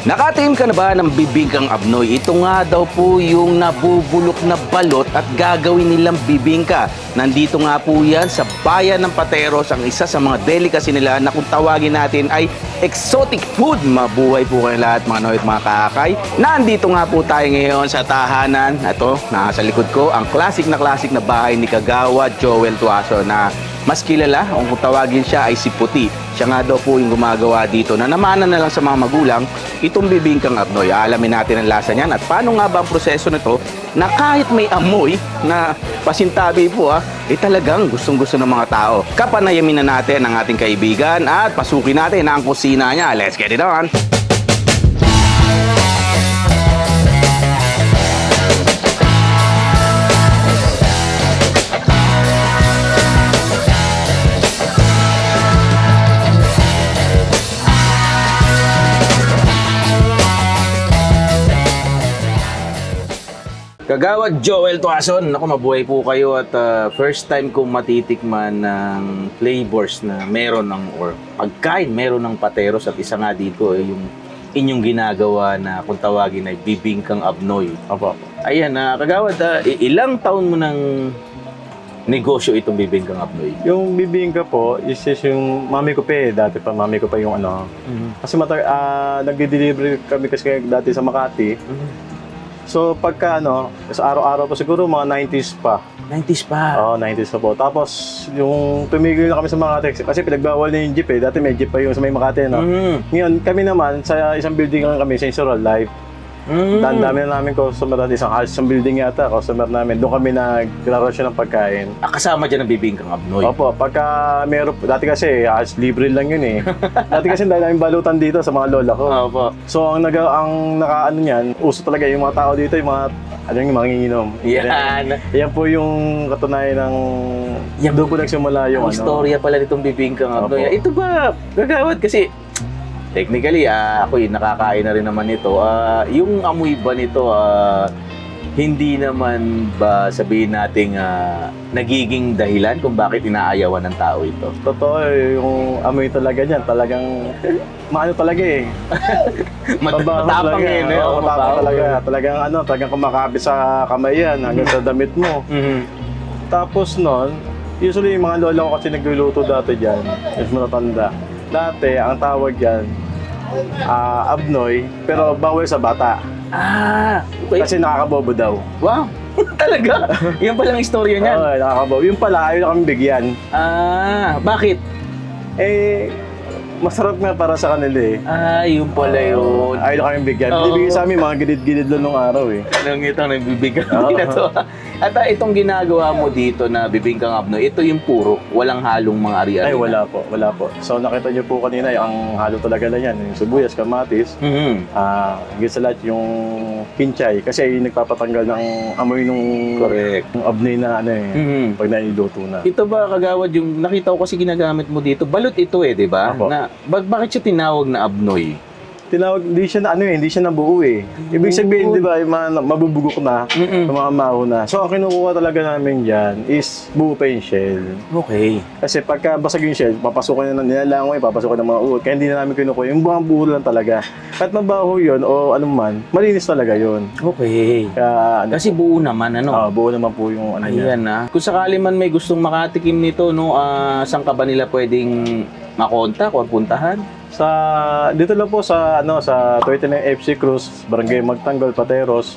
Nakatikim ka na ba ng bibingkang abnoy? Ito nga daw po yung nabubulok na balot at gagawin nilang bibingka. Nandito nga po yan sa bayan ng Pateros, ang isa sa mga delicacy nila na kung tawagin natin ay exotic food. Mabuhay po kayo lahat mga noy at mga kakay. Nandito nga po tayo ngayon sa tahanan. Ito, nasa likod ko, ang classic na bahay ni Kagawa Joel Tuason na mas kilala, kung tawagin siya ay si Puti. Siya nga daw po yung gumagawa dito na namana na lang sa mga magulang itong bibingkang abnoy. Alamin natin ang lasa niyan at paano nga ba ang proseso nito na kahit may amoy na pasintabi po talagang gustong-gusto ng mga tao. Kapanayamin na natin ang ating kaibigan at pasukin natin ang kusina niya. Let's get it on! Kagawad Joel Tuason, ako mabuhay po kayo at first time kong matitikman ng flavors na meron ng or pagkain meron ng Pateros at isa nga dito yung inyong ginagawa na kung tawagin ay bibingkang abnoy. Opo. Ayan, Kagawad, ilang taon mo ng negosyo itong bibingkang abnoy? Yung bibingka po, is yung mami ko pa dati pa, mami ko pa yung ano. Kasi nagdi-deliver kami kasi dati sa Makati. So pagka sa araw-araw po siguro mga 90s pa. 90s pa? Oo, 90s pa po. Tapos yung tumigil na kami sa Makati kasi pinagbawal na yung jeep Dati may jeep pa yung sa may Makati, no? Ngayon, kami naman sa isang building lang kami, sa Insural Life. Dami na namin customer natin, isang building yata, customer namin. Doon kami nagrarasyon ng pagkain. Kasama dyan ang bibingkang abnoy? Opo, pagka meron, dati kasi libre lang yun Dati kasi dahil namin balutan dito sa mga lola ko. Opo. So ang nakaano niyan, uso talaga yung mga tao dito, yung mga yung manginginom. Yan. Yan po yung katunayan ng doon po nagsimula yung istorya pala nitong bibingkang abnoy. Ito ba, Kagawad, kasi technically, ako nakakain na rin naman ito. Yung amoy ba nito, hindi naman ba sabihin nating nagiging dahilan kung bakit inaayawan ng tao ito? Totoo, yung amoy talaga niyan, talagang maano talaga matapang matapang talaga. Talagang kumakabit sa kamay yan hanggang sa damit mo. Tapos nun, usually yung mga lola ko kasi nagluluto dati dyan, mas matatanda. Dati, ang tawag yan, abnoy, pero bawal sa bata. Okay. Kasi nakakabobo daw. Wow! Talaga? Yan palang istorya niyan? Oo, nakakabobo. Yung pala, ayaw na kami bigyan. Bakit? Masarap nga para sa kanila yun pala yun. Ayaw na kami bigyan. Binibigay sa amin, mga gilid-gilid lang nung araw Anong itong nagbibigyan na to? At itong ginagawa mo dito na bibingkang abnoy, ito yung puro, walang halong mga ari-ari. Ay, wala po. So nakita niyo po kanina, ang halo talaga lang yan, yung sibuyas, kamatis, higit sa lahat yung kinchay, kasi yung nagpapatanggal ng amoy nung abnoy na pag nailuto na. Ito ba, Kagawad, yung nakita ko kasi ginagamit mo dito, balot ito di ba? Na, bakit siya tinawag na abnoy? Hindi siya nabuo Ibig sabihin, di ba, yung mga mabubugok na, yung mga maho na. So, ang kinukuha talaga namin dyan is buo pa yung shell. Okay. Kasi pagka basag yung shell, papasukan na nilalangoy, papasukan ng mga uod. Kaya hindi na namin kinukuha. Yung buong buo lang talaga. Kahit mabaho yun o anuman, malinis talaga yun. Okay. Kasi buo naman, buo naman po yung Ayan Kung sakali man may gustong makatikim nito, saan ka ba nila pwedeng makontak o puntahan? Dito lang po sa 29 FC Cruz, Barangay Magtanggol, Pateros.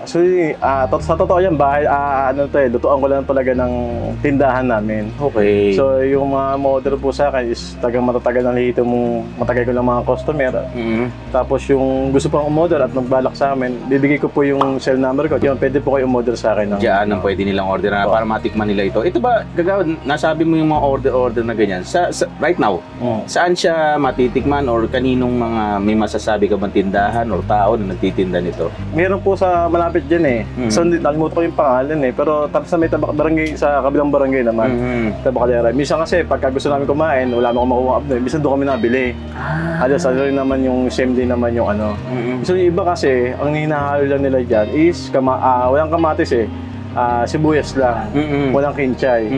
Sa totoo yan, bahay, lutuan ko lang talaga ng tindahan namin. Okay. So, yung mga model po sa akin is matatagal ng lihito mong matagay ko lang mga customer. Tapos yung gusto pang umorder at magbalak sa amin, bibigay ko po yung cell number ko. Yung pwede po kayo umorder sa akin. Diyan ang pwede nilang order para matikman nila ito. Ito ba, Gagawad, nasabi mo yung mga order na ganyan. Right now, saan siya matitikman or kaninong mga may masasabi ka bang tindahan or tao na nagtitinda nito? Meron po sa malapit dyan So, nalimutan ko yung pangalan pero sa may barangay, sa kabilang barangay naman. Tabacalera. Minsan kasi, pagka gusto namin kumain, wala naman makuha abnoy. Minsan doon kami nabili. Rin naman yung same day naman yung So, yung iba kasi, ang hinahalo lang nila dyan is walang kamatis sibuyas lang, walang kinchay.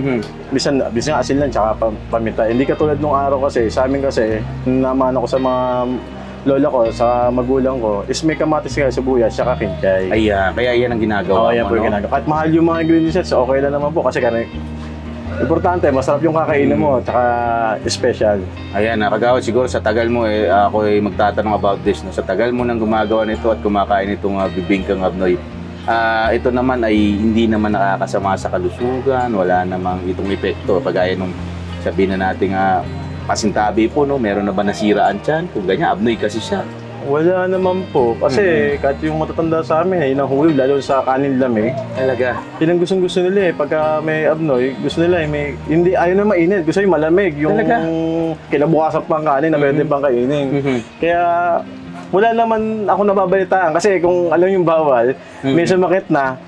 Bisan asin lang, tsaka paminta. Hindi katulad nung araw kasi, sa amin kasi, naman ako sa mga lola ko, sa magulang ko, is may kamatis nga, sibuyas, saka kinchay. Ayan, kaya yan ang ginagawa Ayan mo, po yung no? ginagawa. Kahit mahal yung mga ingredients, okay lang naman po kasi importante, masarap yung kakainin mo, tsaka special. Ayan, Kagawad, siguro sa tagal mo, ako ay magtatanong about this. No? Sa tagal mo nang gumagawa nito at kumakain itong bibingkang abnoy, ito naman ay hindi naman nakakasama sa kalusugan, wala namang itong epekto. Pagaya nung sabihin na natin pasintabi po, no? Meron na ba nasiraan tiyan? Kung ganyan, abnoy kasi siya. Wala naman po. Kasi kahit yung matatanda sa amin, yun ang hulog, lalo sa kanin lamig. Talaga? Yun ang gusto nila eh. Pagka may abnoy, gusto nila may, hindi, ayaw na mainit. Gusto yung malamig. Yung Talaga? kinabukasan pang kanin na pwede pang kainin. Kaya wala naman ako nababalitaan. Kasi kung alam yung bawal, may sumakit na,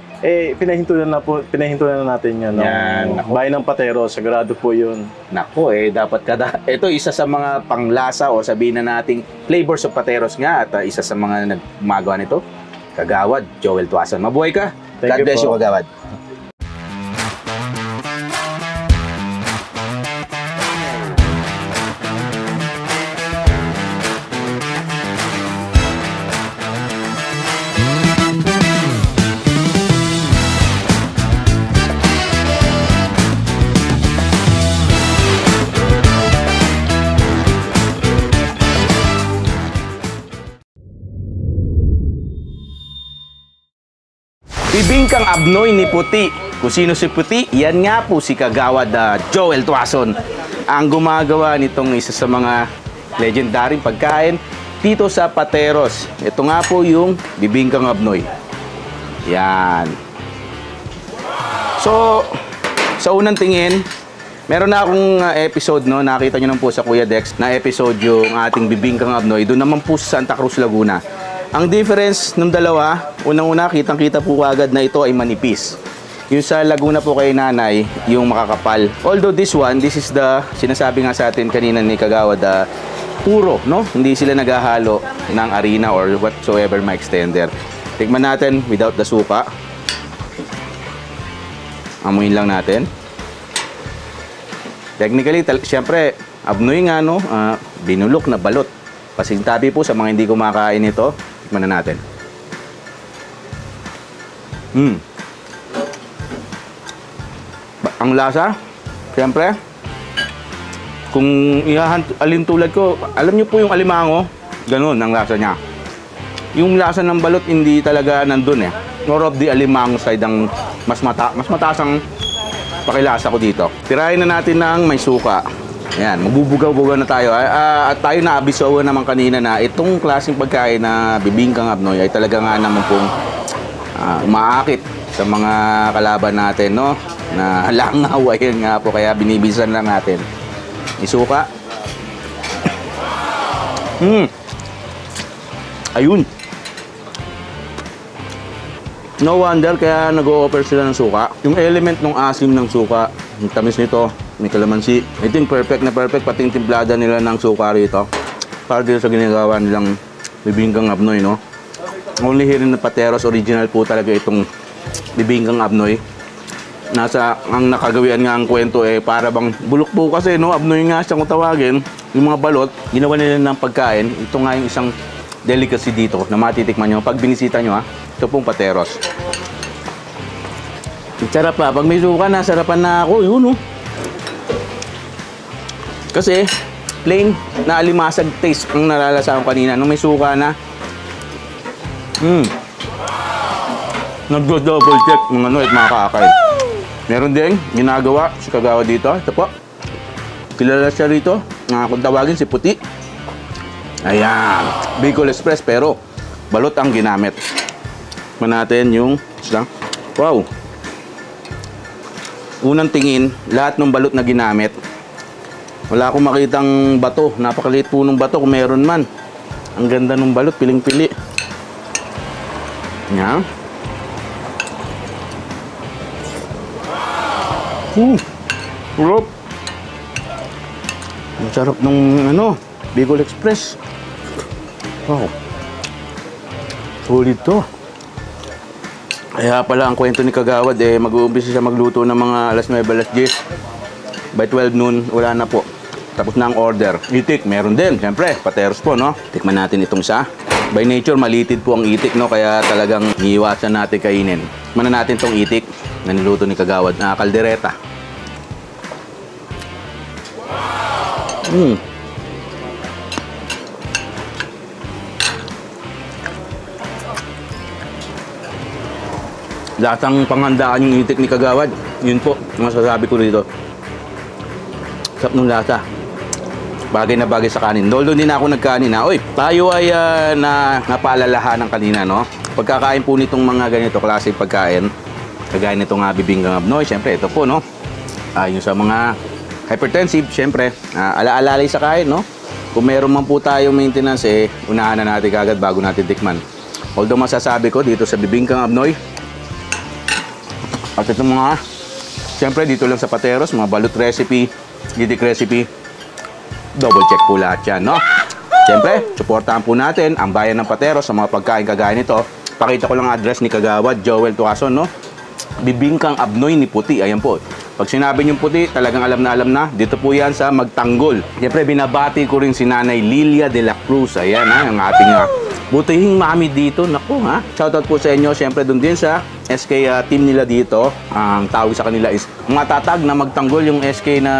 pinahinto na natin yan. Yan. Bayan ng Patero, sigurado po yun. Nako, dapat ito isa sa mga panglasa o sabihin na nating flavors of Pateros nga at isa sa mga nagmagawa nito, Kagawad Joel Tuason. Mabuhay ka. Thank God you bless po. you, Kagawad. Bibingkang abnoy ni Puti. Kung sino si Puti, yan nga po si Kagawad Joel Tuason. Ang gumagawa nitong isa sa mga legendary pagkain dito sa Pateros. Ito nga po yung bibingkang abnoy. Yan. So, sa unang tingin, meron na akong episode, no? Nakita nyo naman po sa Kuya Dex na episode yung ating bibingkang abnoy. Doon naman po sa Santa Cruz, Laguna. Ang difference ng dalawa, unang-una, kitang-kita po agad na ito ay manipis. Yung sa Laguna po kay nanay, yung makakapal. Although this is the, sinasabi nga sa atin kanina ni Kagawad, puro, no? Hindi sila naghahalo ng harina or whatsoever may extender. Tikman natin without the suka. Amuin lang natin. Technically, siyempre, abnoy nga, no? Binulok na balot. Pasintabi po sa mga hindi kumakain ito. Tikman na natin. Ang lasa, siyempre, kung alin tulad ko, alam niyo po yung alimango, ganun ang lasa niya. Yung lasa ng balot hindi talaga nandun eh. More of the alimango side ang mas mataas ang pakilasa ko dito. Tirahin na natin ng may suka. Ayan, magbubugaw-bugaw na tayo. At tayo na-abisawa naman kanina na itong klaseng pagkain na bibingkang abnoy ay talaga nga naman pong umaakit sa mga kalaban natin, no? Na langawayan nga po, kaya binibisan lang natin. Isuka. Ayun. No wonder kaya nag-o-offer sila ng suka. Yung element ng asim ng suka, yung tamis nito, may kalamansi. I think perfect na perfect pati yung timplada nila ng suka rito. Para dito sa ginagawa nilang bibingkang abnoy, no? Only here in the Pateros, original po talaga itong bibingkang abnoy. Ang nakagawian nga ang kwento para bang bulok po kasi, no? Abnoy nga siya kung tawagin. Yung mga balot, ginawa nila ng pagkain. Ito nga yung isang delicacy dito na matitikman nyo pag binisita nyo, ito pong Pateros. Sarap pa. Pag may suka na, sarapan na ako. Yun, no? Kasi, plain na alimasag taste ang nalalasahan ko kanina. Nung may suka na, nag-double check ng mga kakakain. Meron din, ginagawa si Kagawad dito. Ito po. Kilala siya rito. Kung tawagin si Puti. Ayan. Bicol Express, pero balot ang ginamit. Man natin yung isang. Wow. Unang tingin, lahat ng balot na ginamit. Wala akong makitang bato. Napakaliit po ng bato kung meron man. Ang ganda ng balot, piling-pili. Yan. Sarap. Ang sarap ng Bicol Express. Wow. Solid to. Kaya pala ang kwento ni Kagawad, mag-uumpisa siya magluto ng mga alas 9, alas 10. By 12 noon, wala na po. Tapos na ang order. Itik, meron din. Siyempre, pateros po, no? Tikman natin itong isa. By nature, malitid po ang itik, no? Kaya talagang iiwasan natin kainin. Tikman na natin itong itik na niluto ni Kagawad na kaldereta. Lasang panghandaan yung itik ni Kagawad. Yun po, masasabi ko rito. Sarap ng lasa. Bagay na bagay sa kanin. Doon din ako nagkanin ha. Oy, tayo ay napaalalahanan kanina, no? Pagkakain po nitong mga ganito klase pagkain, kagaya nitong bibinggang abnoy, syempre ito po, no? Yung sa mga hypertensive, syempre, ala-alalay sa kain, no? Kung meron man po tayong maintenance, unahan na natin kagad bago natin tikman. Although masasabi ko dito sa bibinggang abnoy, at itong mga, syempre dito lang sa Pateros, mga balut recipe, gitik recipe, double check po lahat yan, no? Siyempre, suportahan po natin ang bayan ng Pateros sa mga pagkain kagaya nito. Pakita ko lang ang address ni Kagawad, Joel Tuason, no? Bibingkang Abnoy ni Puti, ayan po. Pag sinabi niyong Puti, talagang alam na, dito po yan sa Magtanggol. Siyempre, binabati ko rin si Nanay Lilia de la Cruz, ayan ha, ang ating butihing mami dito, naku ha. Shoutout po sa inyo, siyempre doon din sa SK team nila dito. Ang tawag sa kanila is mga tatag na Magtanggol, yung SK na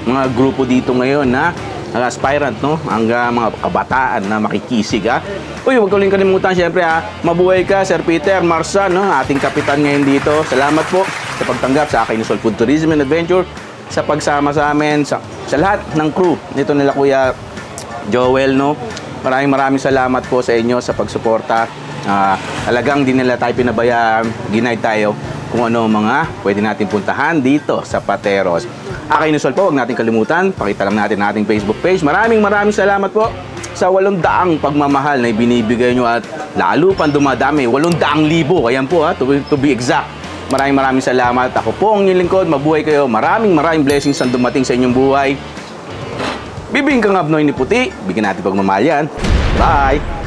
mga grupo dito ngayon na aspirant, no? Ang mga kabataan na makikisig, ha? Uy, huwag ko rin kalimutan, siyempre, ha? Mabuhay ka, Sir Peter Marsan, no? Ating kapitan ngayon dito. Salamat po sa pagtanggap sa akin Sol Food Tourism and Adventure, sa pagsama sa amin, sa lahat ng crew nito nila Kuya Joel, no? Maraming salamat po sa inyo sa pagsuporta. Talagang di nila tayo pinabayaan, ginay tayo kung ano mga pwede natin puntahan dito sa Pateros. Akin Sol po, huwag natin kalimutan, pakita lang natin ating Facebook page. Maraming salamat po sa 800 pagmamahal na ibinibigay nyo at lalo pang dumadami, 800,000. Ayan po ha, to be exact. Maraming salamat. Ako po ang inyong lingkod, mabuhay kayo. Maraming blessings ang dumating sa inyong buhay. Bibingkang Abnoy ni Puti, bigyan natin pagmamahal yan. Bye!